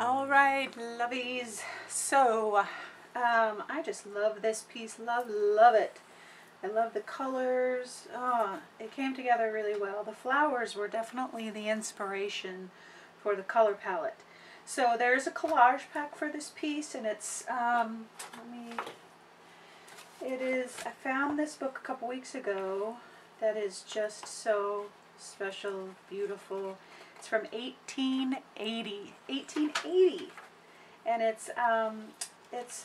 All right, lovies. So, I just love this piece. Love it. I love the colors. Oh, it came together really well. The flowers were definitely the inspiration for the color palette. So there's a collage pack for this piece, and it's, I found this book a couple weeks ago that is just so special, beautiful. It's from 1880. 1880. And it's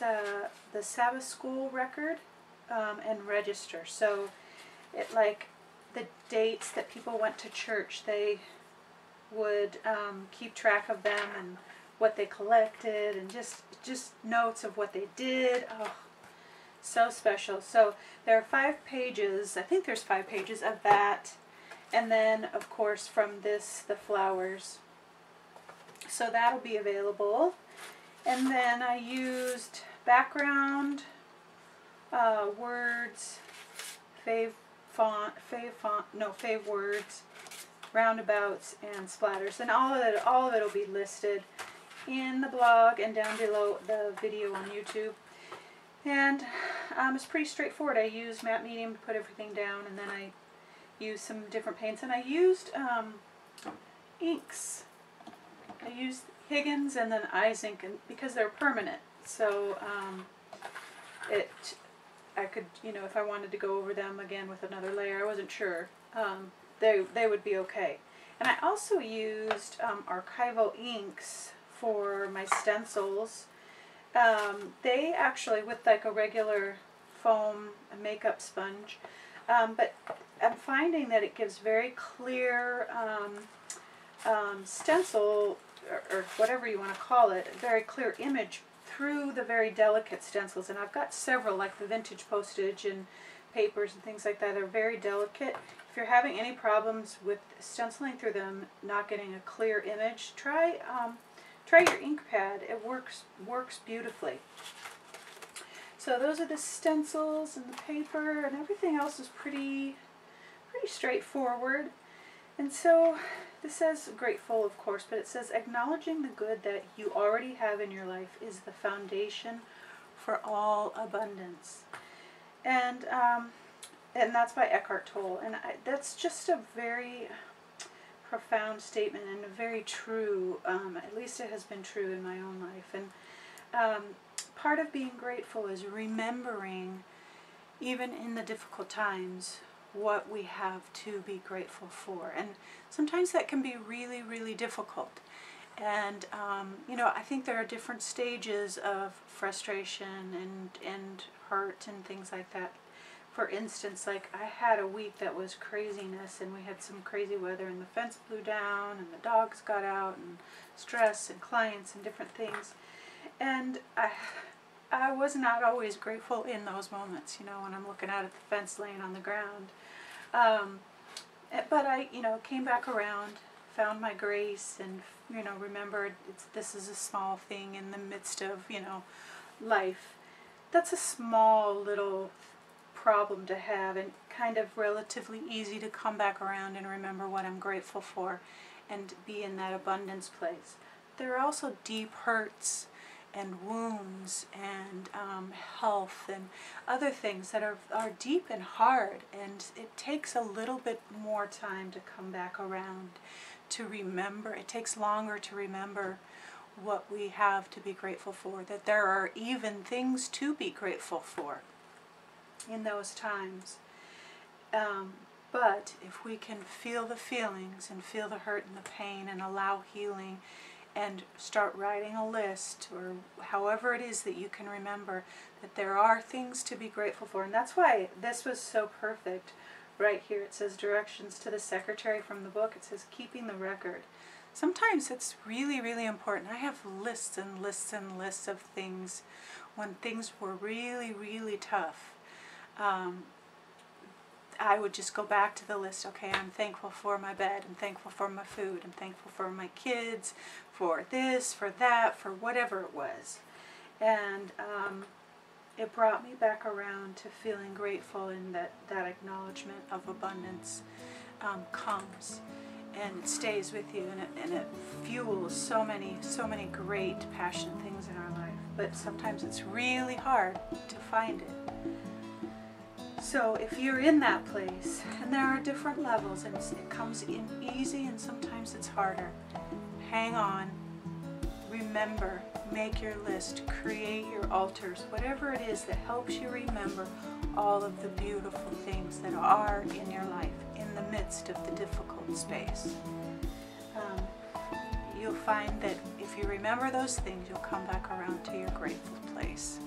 the Sabbath School record and register. So it, like, the dates that people went to church, they would keep track of them and what they collected, and just notes of what they did. Oh, so special. So there are 5 pages. I think there's 5 pages of that. And then, of course, from this, the flowers. So that'll be available. And then I used background, words, fave words, roundabouts, and splatters. And all of it will be listed in the blog and down below the video on YouTube. And it's pretty straightforward. I used matte medium to put everything down, and then I used some different paints, and I used inks. I used Higgins and then Eyes ink, and because they're permanent, so I could, if I wanted to go over them again with another layer, I wasn't sure, they would be okay. And I also used archival inks for my stencils. They actually, with like a regular foam makeup sponge, but I'm finding that it gives very clear stencil, or whatever you want to call it, a very clear image through the very delicate stencils. And I've got several, like the vintage postage and papers and things like that. They're very delicate. If you're having any problems with stenciling through them, not getting a clear image, try your ink pad. It works beautifully. So those are the stencils and the paper, and everything else is pretty straightforward. And so this says grateful, of course, but it says acknowledging the good that you already have in your life is the foundation for all abundance. And that's by Eckhart Tolle. And that's just a very profound statement, and a very true, at least it has been true in my own life. And part of being grateful is remembering, even in the difficult times, what we have to be grateful for. And sometimes that can be really difficult. And I think there are different stages of frustration and hurt and things like that. For instance, like, I had a week that was craziness, and we had some crazy weather, and the fence blew down, and the dogs got out, and stress, and clients, and different things. And I was not always grateful in those moments, when I'm looking out at the fence laying on the ground. But I, came back around, found my grace, and, remembered this is a small thing in the midst of, life. That's a small little problem to have, and kind of relatively easy to come back around and remember what I'm grateful for and be in that abundance place. There are also deep hurts and wounds and health and other things that are deep and hard, and it takes a little bit more time to come back around to remember. It takes longer to remember what we have to be grateful for, that there are even things to be grateful for in those times. But if we can feel the feelings and feel the hurt and the pain and allow healing, and start writing a list, or however it is that you can remember that there are things to be grateful for. And that's why this was so perfect. Right here it says directions to the secretary from the book. It says keeping the record. Sometimes it's really important. I have lists and lists and lists of things when things were really tough. I would just go back to the list. Okay, I'm thankful for my bed, I'm thankful for my food, I'm thankful for my kids, for this, for that, for whatever it was. And it brought me back around to feeling grateful, and that acknowledgement of abundance comes. and it stays with you, and it fuels so many great passionate things in our life. But sometimes it's really hard to find it. So if you're in that place, and there are different levels, and it comes in easy and sometimes it's harder, hang on, remember, make your list, create your altars, whatever it is that helps you remember all of the beautiful things that are in your life in the midst of the difficult space. You'll find that if you remember those things, you'll come back around to your grateful place.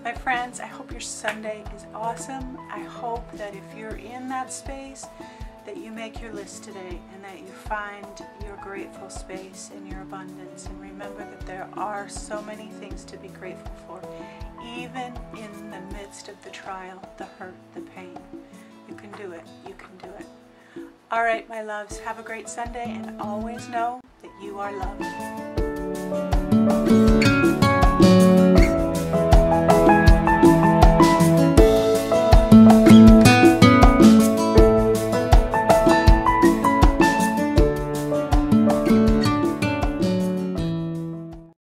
My friends, I hope your Sunday is awesome. I hope that if you're in that space, that you make your list today and that you find your grateful space in your abundance, and remember that there are so many things to be grateful for, even in the midst of the trial, the hurt, the pain. You can do it. You can do it. All right, my loves, have a great Sunday, and always know that you are loved.